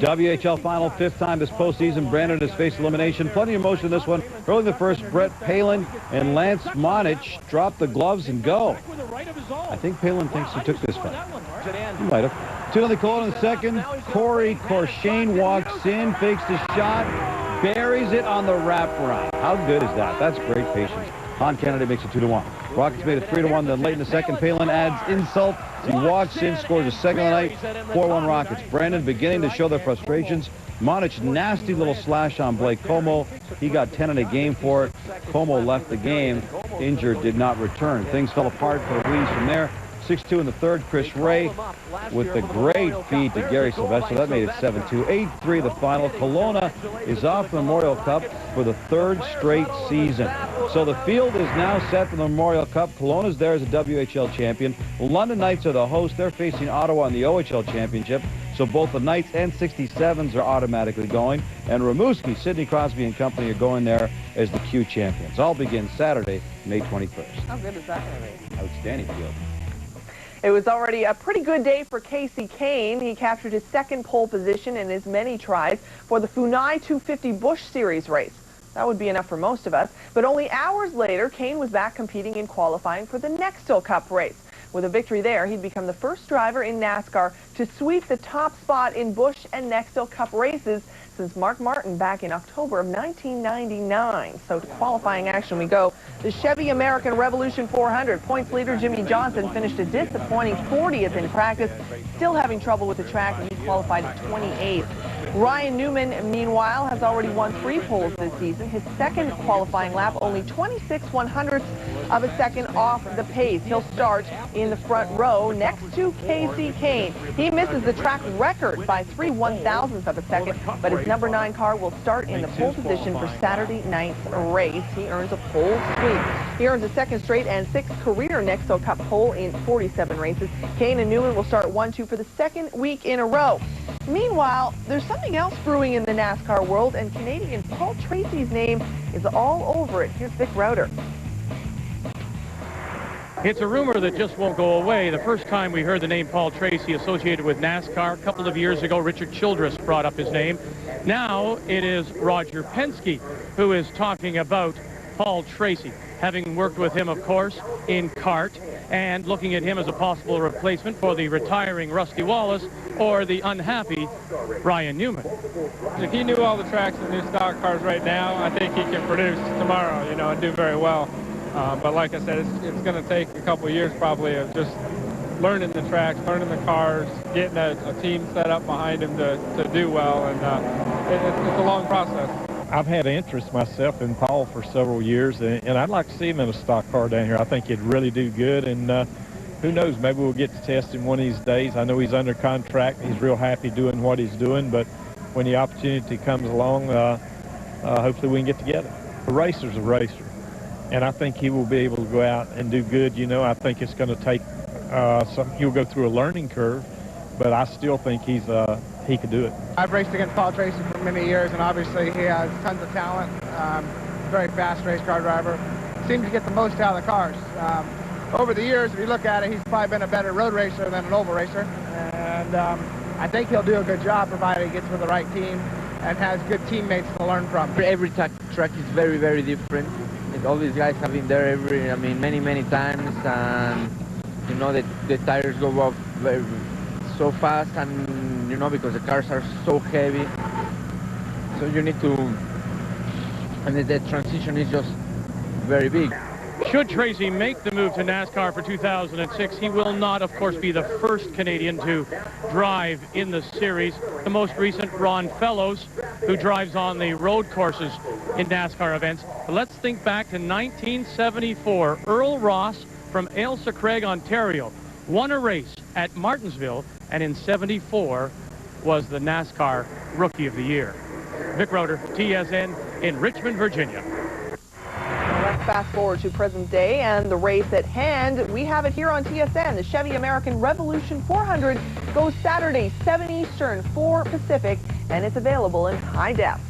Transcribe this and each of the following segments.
WHL final, 5th time this postseason. Brandon has faced elimination. Plenty of emotion in this one. Early in the first, Brett Palin and Lance Monich drop the gloves and go. I think Palin thinks he took this one. He might have. 2-0 Kelowna in the second. Corey Corshane walks in, fakes the shot, buries it on the wraparound. How good is that? That's great patience. Han Kennedy makes it 2-1. Rockets made it 3-1. Then late in the second, Palin adds insult. He walks in, scores a second of the night. 4-1 Rockets. Brandon beginning to show their frustrations. Monich, nasty little slash on Blake Como. He got 10 in a game for it. Como left the game. Injured, did not return. Things fell apart for the Leafs from there. 6-2 in the third. Chris Ray with the great feed to Gary Silvestro. That made it 7-2. 8-3 the final. Kelowna is off the Memorial Cup for the 3rd straight season. So the field is now set for the Memorial Cup. Kelowna's there as a WHL champion. The London Knights are the host. They're facing Ottawa in the OHL championship. So both the Knights and 67s are automatically going. And Rimouski, Sidney Crosby and company are going there as the Q champions. All begin Saturday, May 21st. How good is that going to be? Outstanding field. It was already a pretty good day for Casey Kane. He captured his 2nd pole position in his many tries for the Funai 250 Bush Series race. That would be enough for most of us. But only hours later, Kane was back competing in qualifying for the Nextel Cup race. With a victory there, he'd become the first driver in NASCAR to sweep the top spot in Bush and Nextel Cup races since Mark Martin back in October of 1999. So to qualifying action we go. The Chevy American Revolution 400 points leader Jimmy Johnson finished a disappointing 40th in practice, still having trouble with the track, and he qualified 28th. Ryan Newman, meanwhile, has already won 3 poles this season. His 2nd qualifying lap, only 26/100ths of a second off the pace. He'll start in the front row next to Casey Kane. He misses the track record by 3/1000ths of a second, but his number 9 car will start in the pole position for Saturday night's race. He earns a pole sweep. He earns a 2nd straight and 6th career Nextel Cup pole in 47 races. Kane and Newman will start 1-2 for the 2nd week in a row. Meanwhile, there's something else brewing in the NASCAR world, and Canadian Paul Tracy's name is all over it. Here's Vic Rauter. It's a rumor that just won't go away. The first time we heard the name Paul Tracy associated with NASCAR, a couple of years ago, Richard Childress brought up his name. Now it is Roger Penske who is talking about Paul Tracy, having worked with him, of course, in kart, and looking at him as a possible replacement for the retiring Rusty Wallace or the unhappy Ryan Newman. If he knew all the tracks in new stock cars right now, I think he can produce tomorrow, you know, and do very well. But like I said, it's going to take a couple of years probably of just learning the tracks, learning the cars, getting a team set up behind him to do well, and it's a long process. I've had interest myself in Paul for several years, and I'd like to see him in a stock car down here. I think he'd really do good, and who knows, maybe we'll get to test him one of these days. I know he's under contract. He's real happy doing what he's doing, but when the opportunity comes along, hopefully we can get together. A racer's a racer, and I think he will be able to go out and do good. You know, I think it's going to take he'll go through a learning curve, but I still think he could do it. I've raced against Paul Tracy for many years, and obviously he has tons of talent. Very fast race car driver. Seems to get the most out of the cars. Over the years, if you look at it, he's probably been a better road racer than an oval racer. And I think he'll do a good job provided he gets with the right team and has good teammates to learn from. Every track is very, very different. And all these guys have been there many times, and you know the tires go off so fast, and you know, because the cars are so heavy, so you need to, and the transition is just very big. Should Tracy make the move to NASCAR for 2006, he will not, of course, be the first Canadian to drive in the series. The most recent, Ron Fellows, who drives on the road courses in NASCAR events. But let's think back to 1974. Earl Ross from Ailsa Craig, Ontario, won a race at Martinsville, and in '74 was the NASCAR Rookie of the Year. Vic Rauter, TSN in Richmond, Virginia. Let's fast forward to present day and the race at hand. We have it here on TSN. The Chevy American Revolution 400 goes Saturday, 7 Eastern, 4 Pacific, and it's available in high def.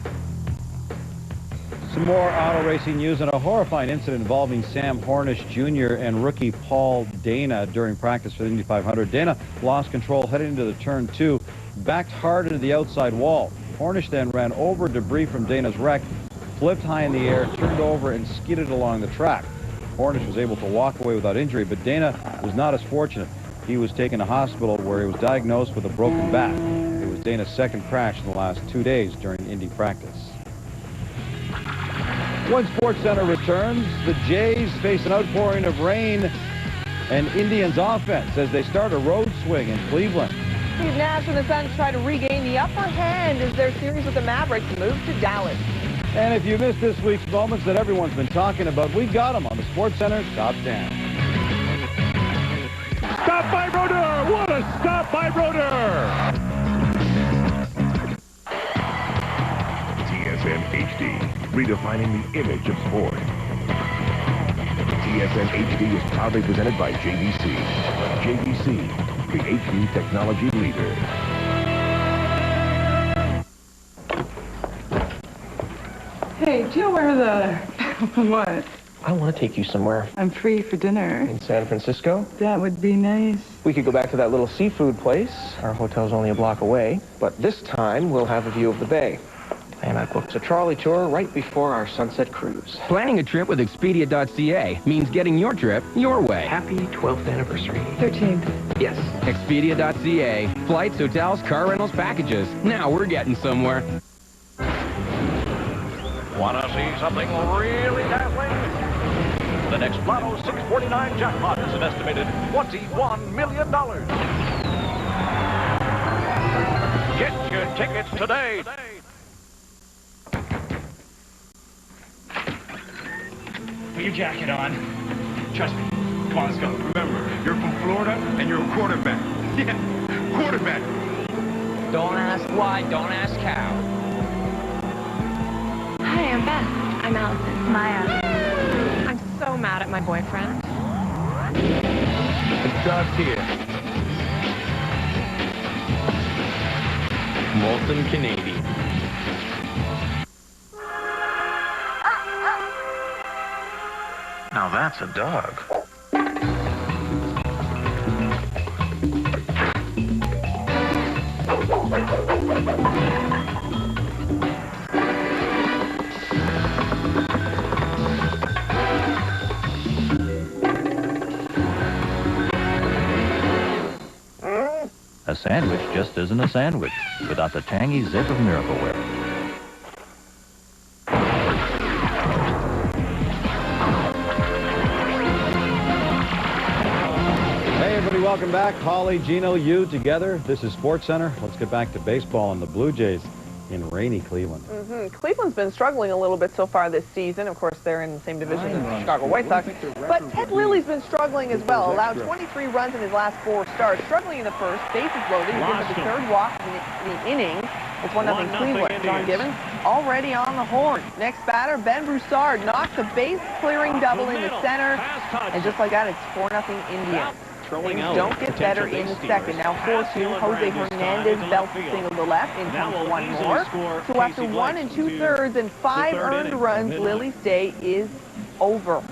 Some more auto racing news and a horrifying incident involving Sam Hornish Jr. and rookie Paul Dana during practice for the Indy 500. Dana lost control heading into the turn 2. backed hard into the outside wall. Cornish then ran over debris from Dana's wreck, flipped high in the air, turned over, and skidded along the track. Cornish was able to walk away without injury, but Dana was not as fortunate. He was taken to hospital where he was diagnosed with a broken back. It was Dana's second crash in the last 2 days during Indy practice. When SportsCentre returns, the Jays face an outpouring of rain and Indians offense as they start a road swing in Cleveland. Steve Nash and the Suns try to regain the upper hand as their series with the Mavericks moves to Dallas. And if you missed this week's moments that everyone's been talking about, we got them on the SportsCentre Top 10. Stop by Rauter! What a stop by Rauter! TSN HD, redefining the image of sport. TSN HD is proudly presented by JVC. JVC, the HD technology leader. Hey, do you know where the... what? I want to take you somewhere. I'm free for dinner. In San Francisco? That would be nice. We could go back to that little seafood place. Our hotel's only a block away. But this time, we'll have a view of the bay. And I booked a trolley tour right before our sunset cruise. Planning a trip with Expedia.ca means getting your trip your way. Happy 12th anniversary. 13th. Yes. Expedia.ca. Flights, hotels, car rentals, packages. Now we're getting somewhere. Want to see something really dazzling? The next Lotto 649 jackpot is an estimated $21 million. Get your tickets today. Put your jacket on. Trust me. Come on, let's go. Remember, you're from Florida and you're a quarterback. Yeah, quarterback. Don't ask why, don't ask how. Hi, I'm Beth. I'm Allison. Maya. I'm so mad at my boyfriend. It starts here. Molten Canadian. Now that's a dog. A sandwich just isn't a sandwich without the tangy zip of Miracle Whip. Hey everybody, welcome back. Holly, Gino, you together. This is SportsCentre. Let's get back to baseball and the Blue Jays in rainy Cleveland. Cleveland's been struggling a little bit so far this season. Of course, they're in the same division as the Chicago White Sox. But Ted Lilly's been struggling as well. Allowed 23 runs in his last 4 starts. Struggling in the first. Bases loaded. He gives up the third walk in the inning. It's 1-0 Cleveland. John Gibbons already on the horn. Next batter, Ben Broussard knocks a base-clearing double into center. And just like that, it's 4-0 Indians. Things don't get better in the second. Now 4-2, Jose Hernandez belts a single to left. In comes one more. So after 1 2/3 and 5 earned runs, Lilly's day is over.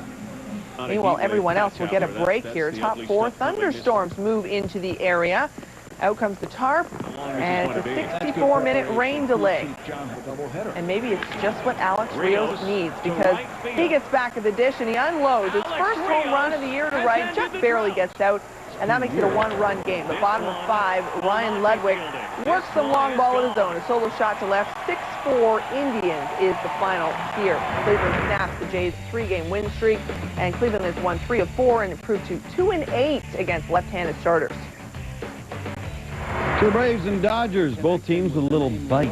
Meanwhile, everyone else will get a break here. Top 4 thunderstorms move into the area. Out comes the tarp, and it's a 64-minute rain delay. And maybe it's just what Alex Rios needs, because he gets back at the dish and he unloads his first home run of the year to right, just barely gets out, and that makes it a 1-run game. The bottom of 5, Ryan Ludwig works some long ball of his own, a solo shot to left. 6-4 Indians is the final here. Cleveland snaps the Jays' 3-game win streak, and Cleveland has won 3 of 4 and improved to 2-8 against left-handed starters. The Braves and Dodgers, both teams with a little bite.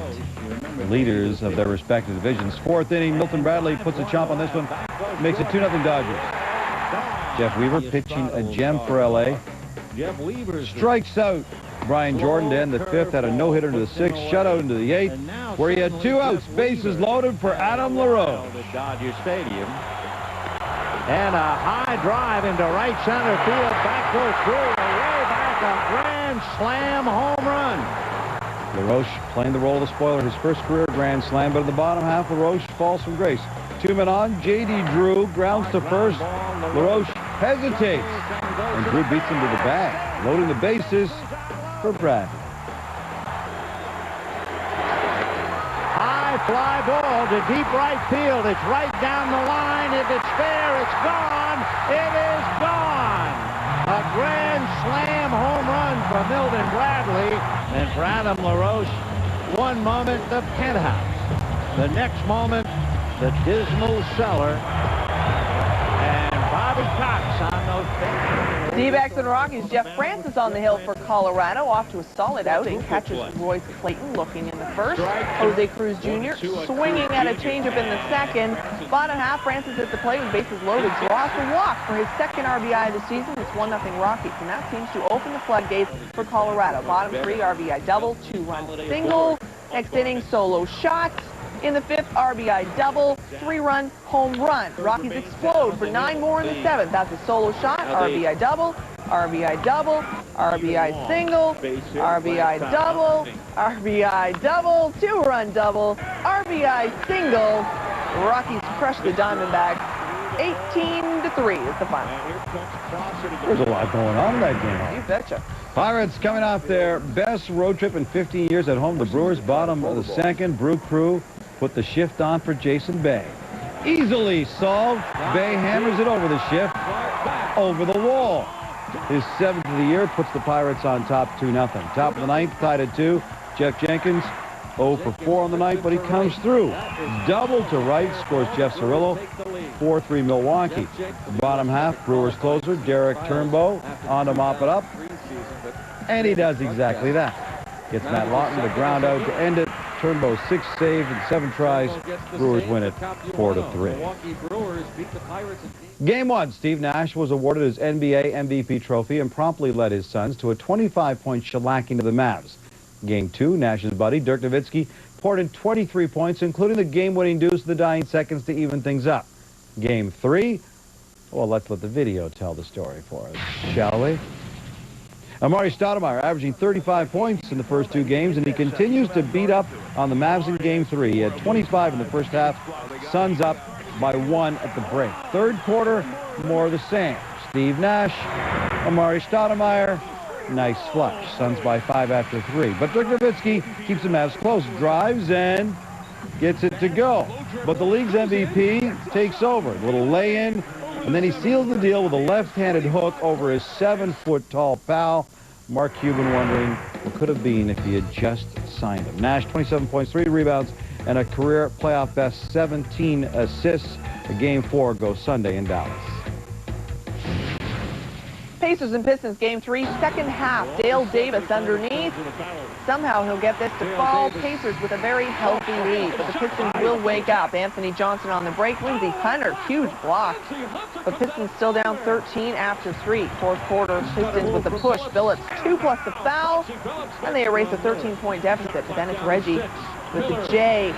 The leaders of their respective divisions. 4th inning, Milton Bradley puts a chop on this one. Makes it 2-0 Dodgers. Jeff Weaver pitching a gem for L.A. Strikes out Brian Jordan to end the 5th, had a no-hitter into the 6th, shutout into the 8th, where he had 2 outs, bases loaded for Adam LaRose. Dodger Stadium. And a high drive into right center field, back goes through, way back, a grand slam home run. LaRoche playing the role of the spoiler, his first career grand slam, but in the bottom half, LaRoche falls from grace. 2 men on, J.D. Drew grounds to first. LaRoche hesitates, and Drew beats him to the bag, loading the bases for Bradley. fly ball to deep right field. It's right down the line. If it's fair, it's gone. It is gone. A grand slam home run for Milton Bradley. And for Adam LaRoche, one moment, the penthouse. The next moment, the dismal cellar. And Bobby Cox on those things. D-backs and Rockies. Jeff Francis on the hill for Colorado, off to a solid outing. Catches Royce Clayton looking in the first. Jose Cruz Jr. swinging at a changeup in the second. Bottom half, Francis at the plate with bases loaded. Draws the walk for his second RBI of the season. It's 1-0 Rockies, and that seems to open the floodgates for Colorado. Bottom three, RBI double, 2-run single. Next inning, solo shot. In the fifth, RBI double, 3-run home run. Rockies explode for 9 more in the seventh. That's a solo shot, RBI double, RBI double, RBI single, RBI double, RBI double, 2-run double, RBI single. Rockies crush the Diamondbacks. 18-3 is the final. There's a lot going on in that game. You betcha. Pirates coming off their best road trip in 15 years at home. The Brewers, bottom of the second. Brew Crew put the shift on for Jason Bay. Easily solved. Bay hammers it over the shift, over the wall. His 7th of the year puts the Pirates on top 2-0. Top of the ninth, tied at 2. Jeff Jenkins 0 for 4 on the night, but he comes through. Double to right, scores Jeff Cirillo. 4-3 Milwaukee. Bottom half, Brewers closer Derek Turnbow on to mop it up. And he does exactly that. Gets Matt Lawton to ground out to end it. Turnbow 6 saves in 7 tries. Brewers win it 4-3. Game 1, Steve Nash was awarded his NBA MVP trophy and promptly led his Suns to a 25-point shellacking to the Mavs. Game 2, Nash's buddy Dirk Nowitzki poured in 23 points, including the game-winning deuce in the dying seconds to even things up. Game 3, well, let's let the video tell the story for us, shall we? Amari Stoudemire averaging 35 points in the first 2 games, and he continues to beat up on the Mavs in Game 3. He had 25 in the first half. Suns up by 1 at the break. Third quarter, more of the same. Steve Nash, Amari Stoudemire, nice flush. Suns by 5 after 3. But Dirk Nowitzki keeps the Mavs close, drives and gets it to go. But the league's MVP takes over. A little lay-in. And then he seals the deal with a left-handed hook over his 7-foot-tall pal. Mark Cuban wondering what could have been if he had just signed him. Nash, 27 points, 3 rebounds, and a career playoff best 17 assists. Game 4 goes Sunday in Dallas. Pacers and Pistons Game 3, second half. Dale Davis underneath. Somehow he'll get this to fall. Pacers with a very healthy lead, but the Pistons will wake up. Anthony Johnson on the break. Lindsey Hunter, huge block. But Pistons still down 13 after 3. Fourth quarter, Pistons with the push. Billups 2 plus the foul, and they erase a 13-point deficit. But then it's Reggie with the J.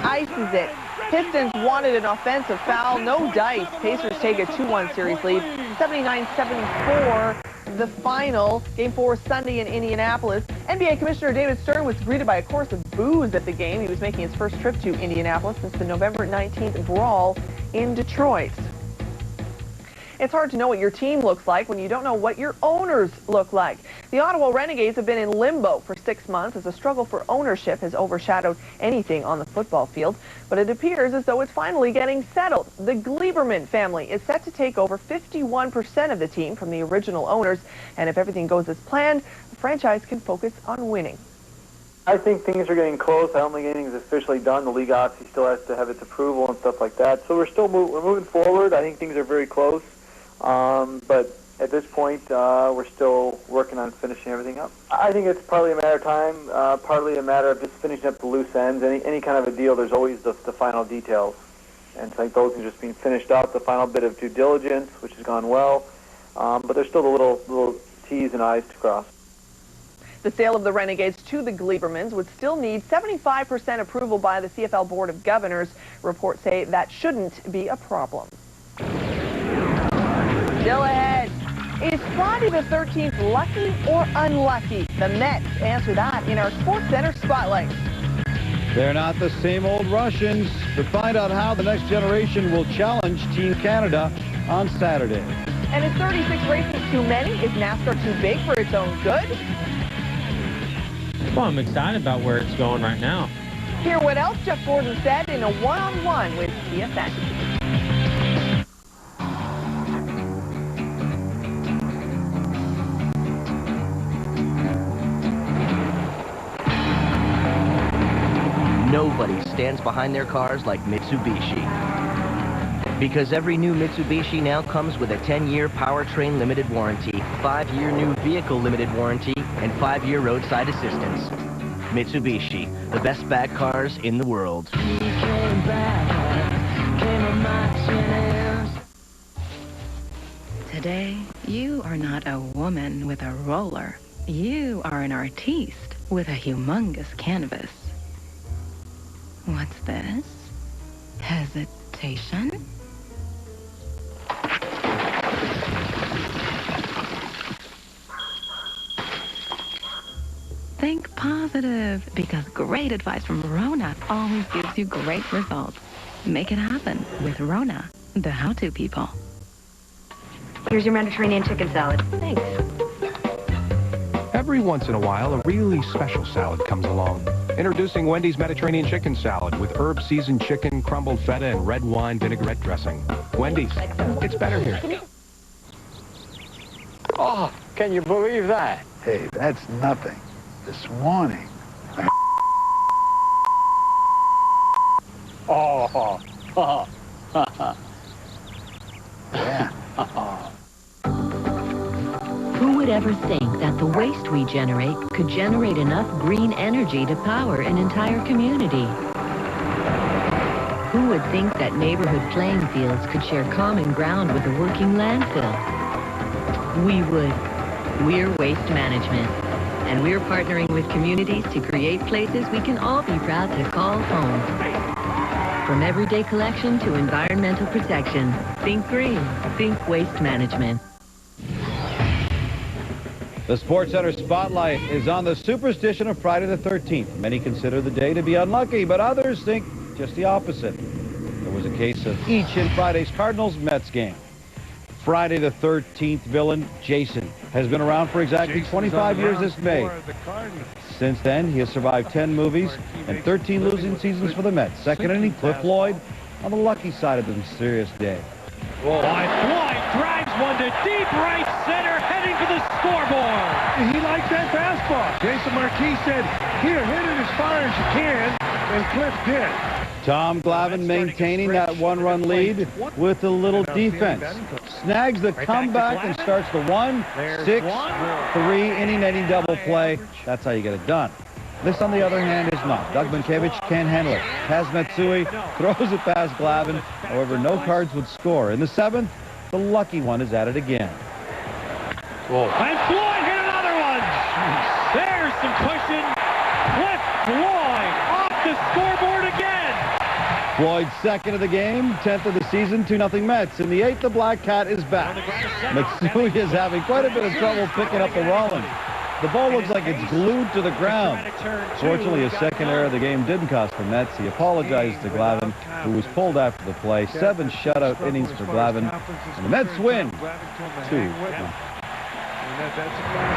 Ices it. Pistons wanted an offensive foul, no dice. Pacers take a 2-1 series lead, 79-74. The final, Game 4 Sunday in Indianapolis. NBA Commissioner David Stern was greeted by a chorus of boos at the game. He was making his first trip to Indianapolis since the November 19th brawl in Detroit. It's hard to know what your team looks like when you don't know what your owners look like. The Ottawa Renegades have been in limbo for 6 months as a struggle for ownership has overshadowed anything on the football field. But it appears as though it's finally getting settled. The Gleiberman family is set to take over 51% of the team from the original owners. And if everything goes as planned, the franchise can focus on winning. I think things are getting close. I don't think anything's officially done. The league obviously still has to have its approval and stuff like that. So we're moving forward. I think things are very close. But at this point, we're still working on finishing everything up. I think it's partly a matter of time, partly a matter of just finishing up the loose ends. Any kind of a deal, there's always the final details. And so I think those are just being finished out, the final bit of due diligence, which has gone well. But there's still the little T's and I's to cross. The sale of the Renegades to the Gleibermans would still need 75% approval by the CFL Board of Governors. Reports say that shouldn't be a problem. Still ahead. Is Friday the 13th lucky or unlucky? The Mets answer that in our SportsCentre Spotlight. They're not the same old Russians. To find out how the next generation will challenge Team Canada on Saturday. And is 36 races too many? Is NASCAR too big for its own good? Well, I'm excited about where it's going right now. Hear what else Jeff Gordon said in a one-on-one with TSN. Nobody stands behind their cars like Mitsubishi. Because every new Mitsubishi now comes with a 10-year powertrain limited warranty, 5-year new vehicle limited warranty, and 5-year roadside assistance. Mitsubishi, the best bag cars in the world. Today, you are not a woman with a roller. You are an artiste with a humongous canvas. What's this? Hesitation? Think positive, because great advice from Rona always gives you great results. Make it happen with Rona, the how-to people. Here's your Mediterranean chicken salad. Thanks. Every once in a while, a really special salad comes along. Introducing Wendy's Mediterranean Chicken Salad with herb-seasoned chicken, crumbled feta, and red wine vinaigrette dressing. Wendy's, it's better here. Oh, can you believe that? Hey, that's nothing. This morning. Oh, yeah. Who would ever think that the waste we generate could generate enough green energy to power an entire community? Who would think that neighborhood playing fields could share common ground with a working landfill? We would. We're Waste Management, and we're partnering with communities to create places we can all be proud to call home. From everyday collection to environmental protection, think green, think Waste Management. The SportsCentre spotlight is on the superstition of Friday the 13th. Many consider the day to be unlucky, but others think just the opposite. There was a case of each in Friday's Cardinals-Mets game. Friday the 13th villain, Jason, has been around for exactly 25 years this May. Since then, he has survived 10 movies and 13 losing seasons for the Mets. Second inning, Cliff Floyd on the lucky side of the mysterious day. Floyd drives one to deep right center, heading for the scoreboard. He likes that fastball. Jason Marquis said, here, hit it as far as you can, and Cliff did. Tom Glavine maintaining that one-run lead with a little defense. Snags the comeback and starts the 1-6-3 inning-ending double play. That's how you get it done. This, on the other hand, is not. Doug Mankiewicz can't handle it. Kaz Matsui throws it past Glavine. However, no Cards would score. In the 7th, the lucky one is at it again. Whoa. And Floyd hit another one. There's some cushion. Cliff Floyd off the scoreboard again. Floyd's second of the game, 10th of the season, 2-0 Mets. In the 8th, the Black Cat is back. Matsui is having quite a bit of trouble picking up the rolling. The ball looks like it's glued to the ground. Fortunately, his second error of the game didn't cost the Mets. He apologized to Glavine, who was pulled after the play. 7 shutout innings for Glavine, and the Mets win 2-1.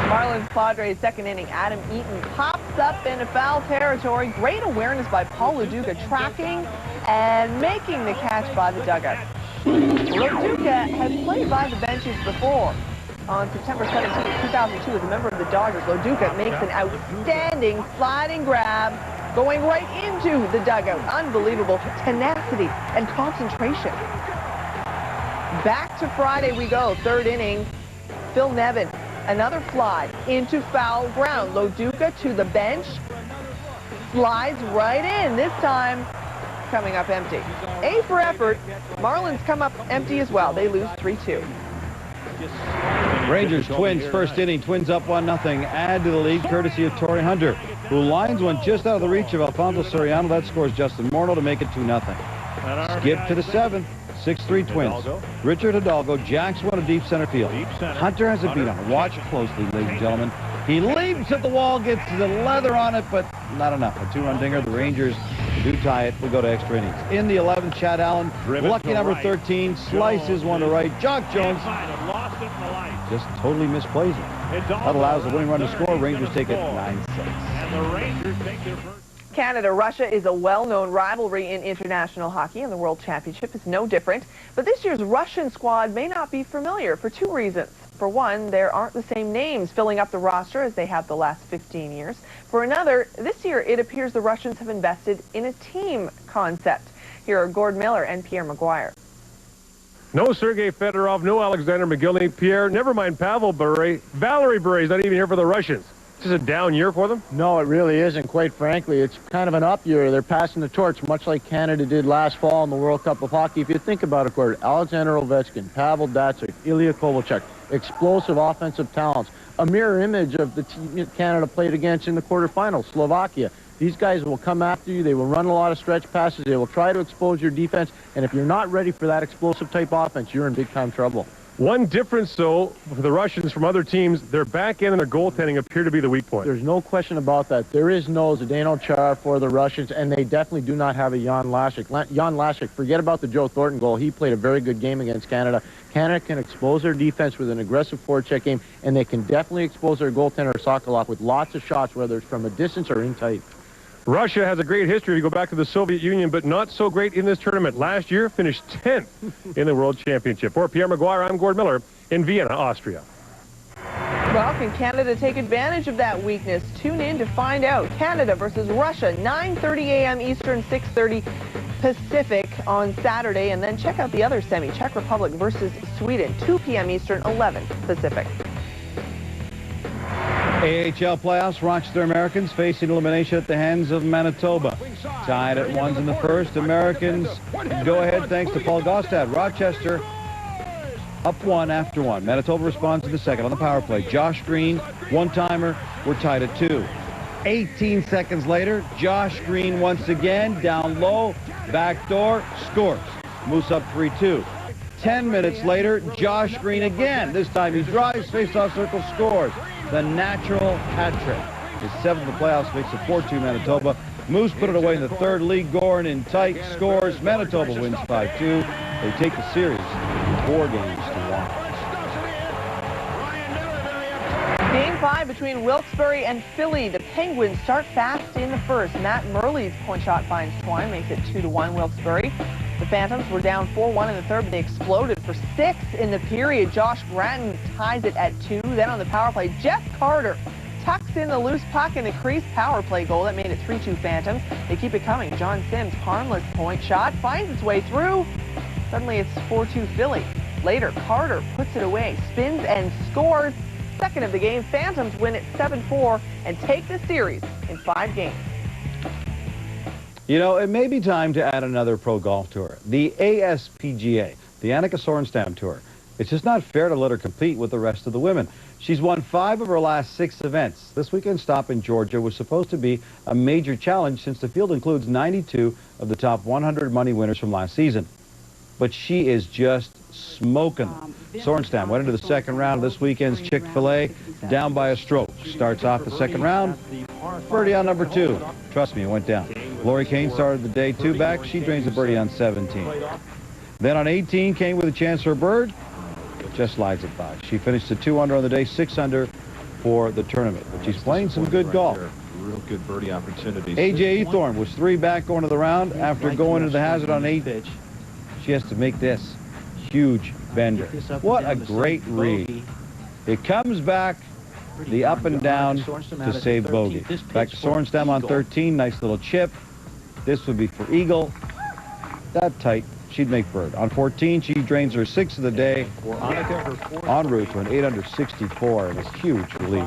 Marlins Padres second inning, Adam Eaton pops up into foul territory. Great awareness by Paul Lo tracking and making the catch by the dugout. Lo has played by the benches before. On September 17, 2002, as a member of the Dodgers, Lo makes an outstanding sliding grab, going right into the dugout. Unbelievable tenacity and concentration. Back to Friday we go, third inning. Phil Nevin, another fly into foul ground. Lo to the bench, slides right in, this time coming up empty. A for effort. Marlins come up empty as well. They lose 3-2. Rangers Twins first inning, Twins up 1-0. Add to the lead courtesy of Torrey Hunter, who lines one just out of the reach of Alfonso Soriano. That scores Justin Morneau to make it 2-0. Skip to the 7th. 6-3 Twins. Richard Hidalgo jacks one to deep center field. Hunter has a beat on it. Watch closely, ladies and gentlemen. He leaps at the wall, gets the leather on it, but not enough. A 2-run dinger. The Rangers do tie it. We go to extra innings. In the 11th, Chad Allen, lucky number 13, slices one to right. Jock Jones just totally misplays it. That allows the winning run to score. Rangers take it 9-6. Canada-Russia is a well-known rivalry in international hockey, and the World Championship is no different. But this year's Russian squad may not be familiar for two reasons. For one, there aren't the same names filling up the roster as they have the last 15 years. For another, this year it appears the Russians have invested in a team concept. Here are Gord Miller and Pierre Maguire. No Sergei Fedorov, no Alexander McGillney, Pierre, never mind Pavel Bure. Valery Bure is not even here for the Russians. Is this a down year for them? No, it really isn't, quite frankly. It's kind of an up year. They're passing the torch, much like Canada did last fall in the World Cup of Hockey. If you think about it, Gord, Alexander Ovechkin, Pavel Datsyuk, Ilya Kovalchuk, explosive offensive talents, a mirror image of the team Canada played against in the quarterfinals, Slovakia. These guys will come after you. They will run a lot of stretch passes. They will try to expose your defense. And if you're not ready for that explosive type offense, you're in big time trouble. One difference, though, for the Russians from other teams, their back end and their goaltending appear to be the weak point. There's no question about that. There is no Zdeno Chara for the Russians, and they definitely do not have a Jan Lashik. Jan Lashik, forget about the Joe Thornton goal. He played a very good game against Canada. Canada can expose their defense with an aggressive forecheck game, and they can definitely expose their goaltender, Sokolov, with lots of shots, whether it's from a distance or in tight. Russia has a great history if you go back to the Soviet Union, but not so great in this tournament. Last year, finished 10th in the World Championship. For Pierre Maguire, I'm Gord Miller in Vienna, Austria. Well, can Canada take advantage of that weakness? Tune in to find out. Canada versus Russia, 9:30 a.m. Eastern, 6:30 Pacific on Saturday. And then check out the other semi, Czech Republic versus Sweden, 2 p.m. Eastern, 11 Pacific. AHL playoffs, Rochester Americans facing elimination at the hands of Manitoba. Tied at ones in the first. Americans go ahead thanks to Paul Gaustad. Rochester up one after one. Manitoba responds in the second on the power play. Josh Green, one-timer. We're tied at 2. 18 seconds later, Josh Green once again, down low, backdoor, scores. Moose up 3-2. 10 minutes later, Josh Green again. This time he drives, face-off circle, scores. The natural hat trick. His 7th in the playoffs makes it 4-2 Manitoba. Moose put it away in the third. Lee Gorin in tight scores. Manitoba wins 5-2. They take the series 4 games to 1. Game 5 between Wilkes-Barre and Philly. The Penguins start fast in the first. Matt Murley's point shot finds twine, makes it 2-1 Wilkes-Barre. The Phantoms were down 4-1 in the third, but they exploded for 6 in the period. Josh Gratton ties it at 2. Then on the power play, Jeff Carter tucks in the loose puck in the crease power play goal. That made it 3-2 Phantoms. They keep it coming. John Sims' harmless point shot finds its way through. Suddenly it's 4-2 Philly. Later, Carter puts it away, spins and scores. Second of the game, Phantoms win it 7-4 and take the series in 5 games. You know, it may be time to add another pro golf tour. The ASPGA, the Annika Sorenstam Tour. It's just not fair to let her compete with the rest of the women. She's won 5 of her last 6 events. This weekend's stop in Georgia was supposed to be a major challenge since the field includes 92 of the top 100 money winners from last season. But she is just smoking them. Sorenstam went into the second round of this weekend's Chick-fil-A down by a stroke. Starts off the second round, birdie on number 2. Trust me, it went down. Lori Kane started the day 2 back. She drains a birdie on 17. Then on 18, Kane with a chance for a bird, just slides it by. She finished at 2 under on the day, 6 under for the tournament. But she's playing some good golf. Real good birdie opportunities. AJ Ethorn was 3 back going to the round after going into the hazard on 8. She has to make this huge bender. What a great read. It comes back the up and down to save bogey. Back to Sorenstam on 13. Nice little chip. This would be for eagle. That tight. She'd make bird. On 14, she drains her 6th of the day en route to an 8 under 64 and a huge relief.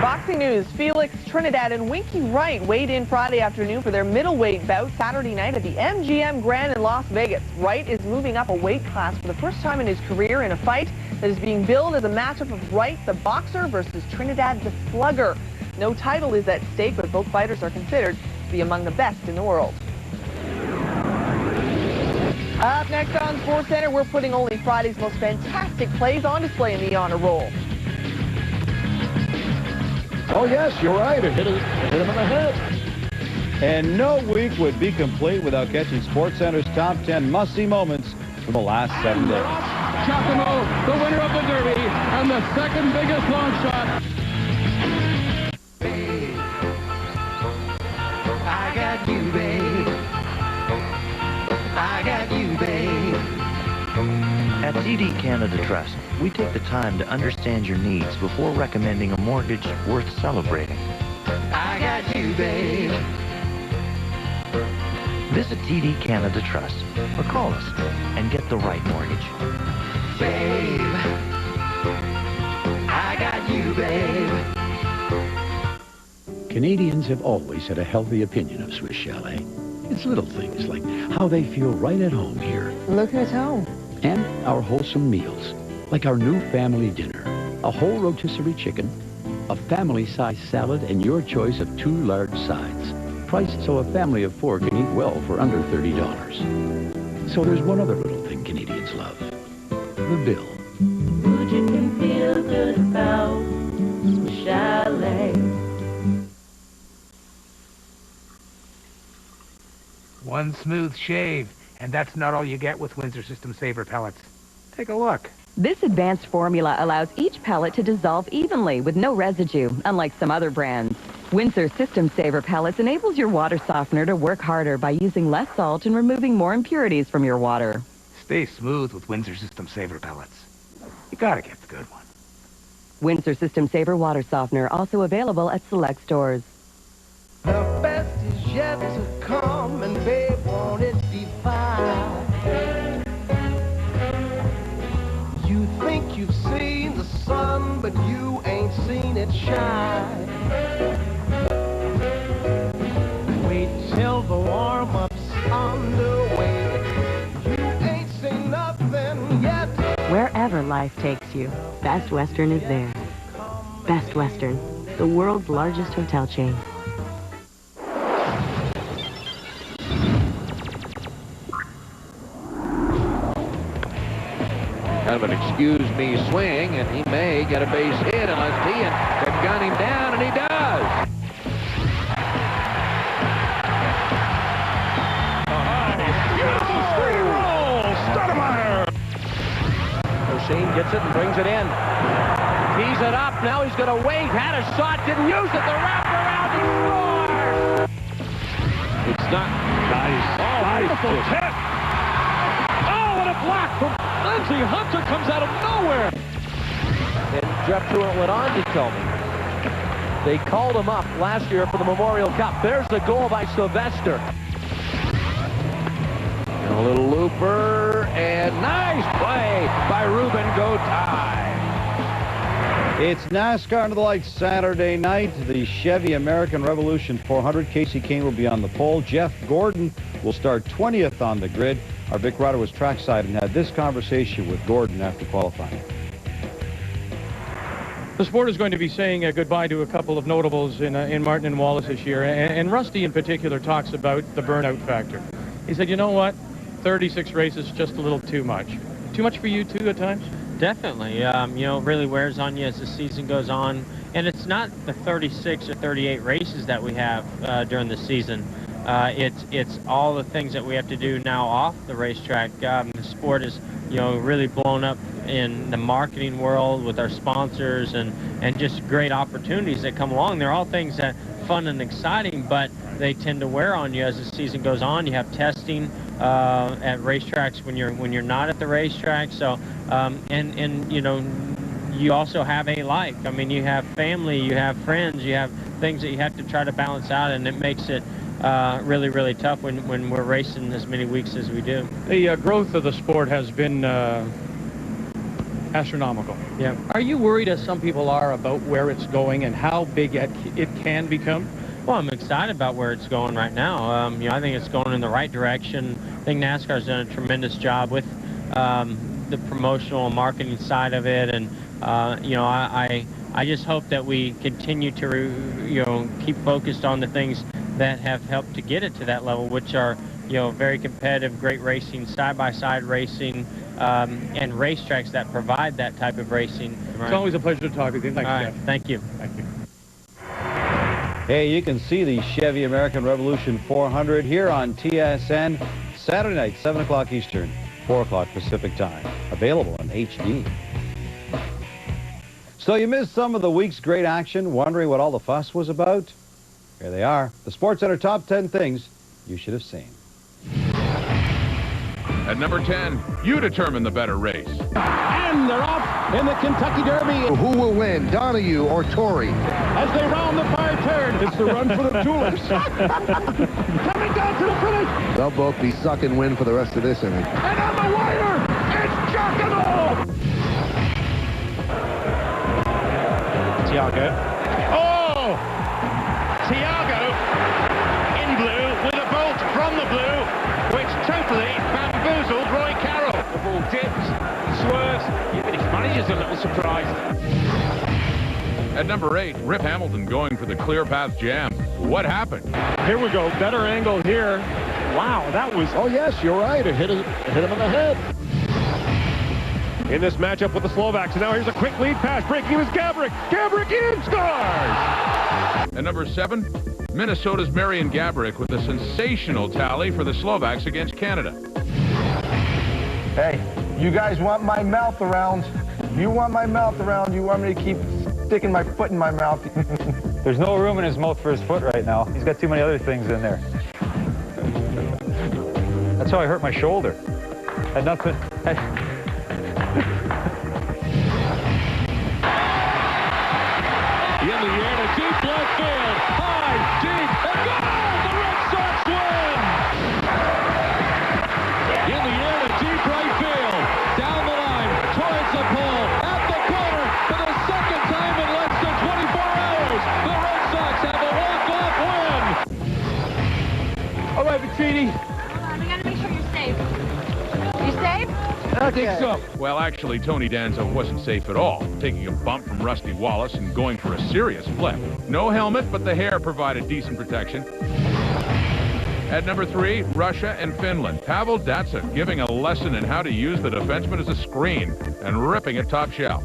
Boxing news, Felix Trinidad and Winky Wright weighed in Friday afternoon for their middleweight bout Saturday night at the MGM Grand in Las Vegas. Wright is moving up a weight class for the first time in his career in a fight that is being billed as a matchup of Wright, the boxer, versus Trinidad, the slugger. No title is at stake, but both fighters are considered to be among the best in the world. Up next on SportsCentre, we're putting only Friday's most fantastic plays on display in the Honor Roll. Oh, yes, you're right. It hit him in the head. And no week would be complete without catching SportsCentre's top 10 must-see moments from the last 7 days. Giacomo, the winner of the Derby, and the second biggest long shot. At TD Canada Trust, we take the time to understand your needs before recommending a mortgage worth celebrating. I got you, babe. Visit TD Canada Trust or call us and get the right mortgage. Babe, I got you, babe. Canadians have always had a healthy opinion of Swiss Chalet. It's little things like how they feel right at home here. Look who's home. And our wholesome meals, like our new family dinner. A whole rotisserie chicken, a family-size salad, and your choice of 2 large sides. Priced so a family of 4 can eat well for under $30. So there's one other little thing Canadians love. The bill. Would you feel good about Swiss Chalet? One smooth shave, and that's not all you get with Windsor System Saver pellets. Take a look. This advanced formula allows each pellet to dissolve evenly with no residue, unlike some other brands. Windsor System Saver pellets enables your water softener to work harder by using less salt and removing more impurities from your water. Stay smooth with Windsor System Saver pellets. You gotta get the good one. Windsor System Saver water softener, also available at select stores. The best is yet to come, and babe, won't it be fine? You think you've seen the sun, but you ain't seen it shine. Wait till the warm-up's underway. You ain't seen nothing yet. Wherever life takes you, Best Western is there. Best Western, the world's largest hotel chain. Kind of an excuse-me swing, and he may get a base hit unless Ian can gun him down, and he does. Beautiful screen roll, Stoudemire. O'Shane gets it and brings it in. Tees it up, now he's going to wait, had a shot, didn't use it, the wraparound, he scores! It's not nice. Oh, beautiful tip. Oh, what a block from Lindsey Hunter comes out of nowhere. And Jeff Truitt went on to tell me they called him up last year for the Memorial Cup. There's the goal by Sylvester. And a little looper, and nice play by Ruben Gotay. It's NASCAR Under the Lights Saturday night. The Chevy American Revolution 400. Casey Kane will be on the pole. Jeff Gordon will start 20th on the grid. Our Vic Rauter was trackside and had this conversation with Gordon after qualifying. The sport is going to be saying goodbye to a couple of notables in Martin and Wallace this year, and Rusty in particular talks about the burnout factor. He said, you know what, 36 races is just a little too much. Too much for you too at times? Definitely. You know, it really wears on you as the season goes on, and it's not the 36 or 38 races that we have during the season. It's all the things that we have to do now off the racetrack. The sport is, you know, really blown up in the marketing world with our sponsors and just great opportunities that come along. They're all things that fun and exciting, but they tend to wear on you as the season goes on. You have testing at racetracks when you're not at the racetrack. So and you know, you also have a life. I mean, you have family, you have friends, you have things that you have to try to balance out, and it makes it really, really tough when we're racing as many weeks as we do. The growth of the sport has been astronomical. Yeah. Are you worried, as some people are, about where it's going and how big it can become? Well, I'm excited about where it's going right now. You know, I think it's going in the right direction. I think NASCAR's done a tremendous job with the promotional and marketing side of it, and you know, I just hope that we continue to you know, keep focused on the things that have helped to get it to that level, which are, you know, very competitive, great racing, side-by-side racing, and racetracks that provide that type of racing. Right. It's always a pleasure to talk with you. Thanks, Jeff. Jeff. Thank you. Thank you. Hey, you can see the Chevy American Revolution 400 here on TSN Saturday night, 7 o'clock Eastern, 4 o'clock Pacific time. Available on HD. So you missed some of the week's great action, wondering what all the fuss was about? Here they are, the SportsCentre Top 10 Things You Should Have Seen. At number 10, you determine the better race. And they're off in the Kentucky Derby. Who will win, Donahue or Torrey? As they round the far turn, it's the run for the Tulips. Coming down to the finish. They'll both be suck and win for the rest of this inning. And on the wire, it's Giacomo. Tiago. Oh! Tiago in blue with a bolt from the blue, which totally bamboozled Roy Carroll. The ball dips, swerves, even his manager's a little surprised. At number 8, Rip Hamilton going for the clear path jam. What happened? Here we go. Better angle here. Wow, that was... Oh, yes, you're right. It hit him in the head. In this matchup with the Slovaks. And now here's a quick lead pass. Breaking was Gabrick. Gabrick in, scores! At number 7, Minnesota's Marian Gaborik with a sensational tally for the Slovaks against Canada. Hey, you guys want my mouth around. You want my mouth around. You want me to keep sticking my foot in my mouth. There's no room in his mouth for his foot right now. He's got too many other things in there. That's how I hurt my shoulder. Had nothing... In the air to deep left field. High, deep, and goal! The Red Sox win! In the air to deep right field. Down the line, towards the pole, at the corner, for the second time in less than 24 hours. The Red Sox have a walk-off win. All right, Vicini. Hold on, we gotta make sure you're safe. You safe? I think so. Well, actually, Tony Danza wasn't safe at all, taking a bump from Rusty Wallace and going for a serious flip. No helmet, but the hair provided decent protection. At number 3, Russia and Finland. Pavel Datsyuk giving a lesson in how to use the defenseman as a screen and ripping a top shelf.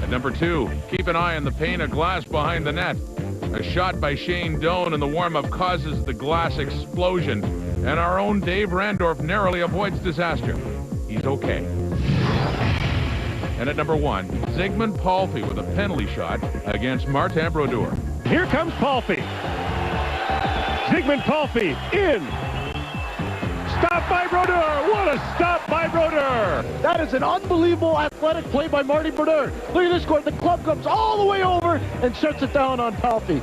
At number 2, keep an eye on the pane of glass behind the net. A shot by Shane Doan in the warm-up causes the glass explosion, and our own Dave Randorf narrowly avoids disaster. He's okay. And at number 1, Zygmunt Palffy with a penalty shot against Martin Brodeur. Here comes Palffy. Zygmunt Palffy in. Stop by Brodeur. What a stop by Brodeur. That is an unbelievable athletic play by Marty Brodeur. Look at this score. The club comes all the way over and shuts it down on Palffy.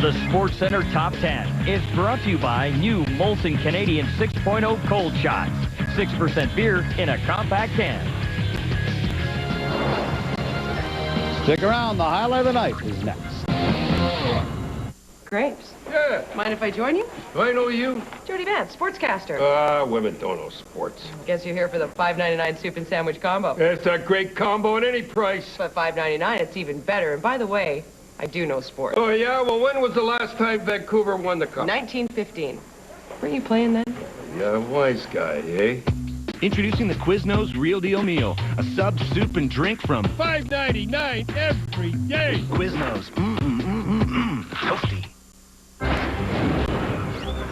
The SportsCentre Top 10 is brought to you by new Molson Canadian 6.0 Cold Shots. 6% beer in a compact can. Stick around. The highlight of the night is next. Grapes. Yeah. Mind if I join you? Do I know you? Jody Vance, sportscaster. Women don't know sports. Guess you're here for the $5.99 soup and sandwich combo. It's a great combo at any price. But $5.99, it's even better. And by the way, I do know sports. Oh, yeah? Well, when was the last time Vancouver won the cup? 1915. Weren't you playing then? Yeah, wise guy, eh? Introducing the Quiznos Real Deal Meal. A sub, soup, and drink from $5.99 every day. Quiznos. Toasty.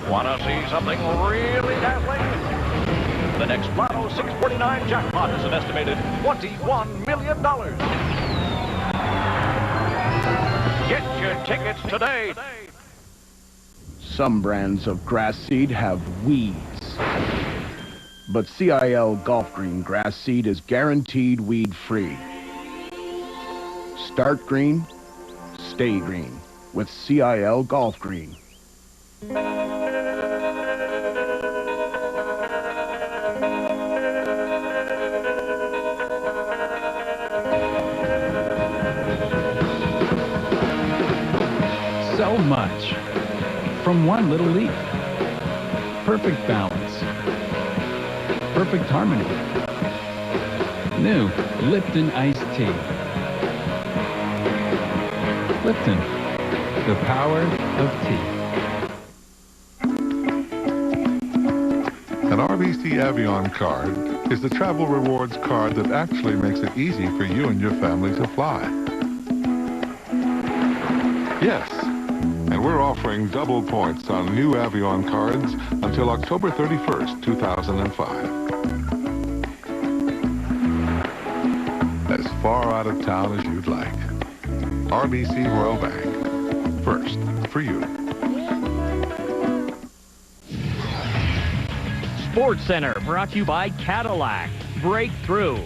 Want to see something really dazzling? The next Lotto 649 jackpot is an estimated $21 million. Get your tickets today. Some brands of grass seed have weeds. But CIL Golf Green grass seed is guaranteed weed-free. Start green, stay green with CIL Golf Green. So much from one little leaf. Perfect balance. Perfect harmony. New Lipton iced tea. Lipton, the power of tea. An RBC Avion card is the travel rewards card that actually makes it easy for you and your family to fly. Yes, and we're offering double points on new Avion cards until October 31st, 2005. As far out of town as you'd like. RBC Royal Bank. First for you. SportsCentre, brought to you by Cadillac. Breakthrough.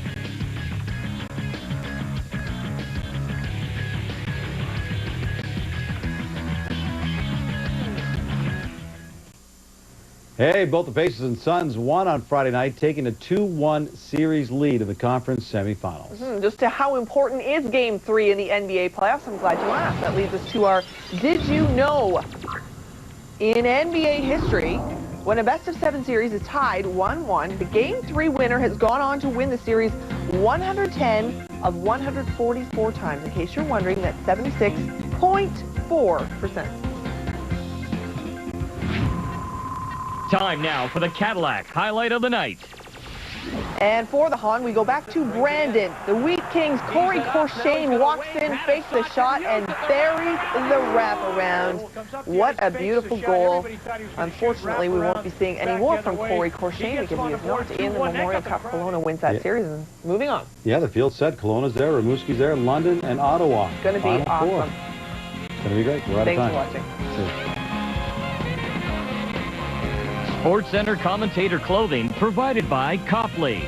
Hey, both the Pacers and Suns won on Friday night, taking a 2-1 series lead in the conference semifinals. Just to how important is Game 3 in the NBA playoffs? I'm glad you asked. That leads us to our Did You Know? In NBA history, when a best-of-7 series is tied 1-1, the Game 3 winner has gone on to win the series 110 of 144 times. In case you're wondering, that's 76.4%. Time now for the Cadillac highlight of the night. And for the Hon, we go back to Brandon. The Wheat Kings' Corey Corshane walks in, fakes the shot, and buries the wraparound. What a beautiful goal. Unfortunately, we won't be seeing any more from Corey Corshane because he is not in the Memorial Cup. Kelowna wins that series. And moving on. Yeah, the field's set. Kelowna's there, Rimouski's there, London, and Ottawa. It's going to be awesome. It's going to be great. We're out of time. Thanks for watching. SportsCentre commentator clothing provided by Copley.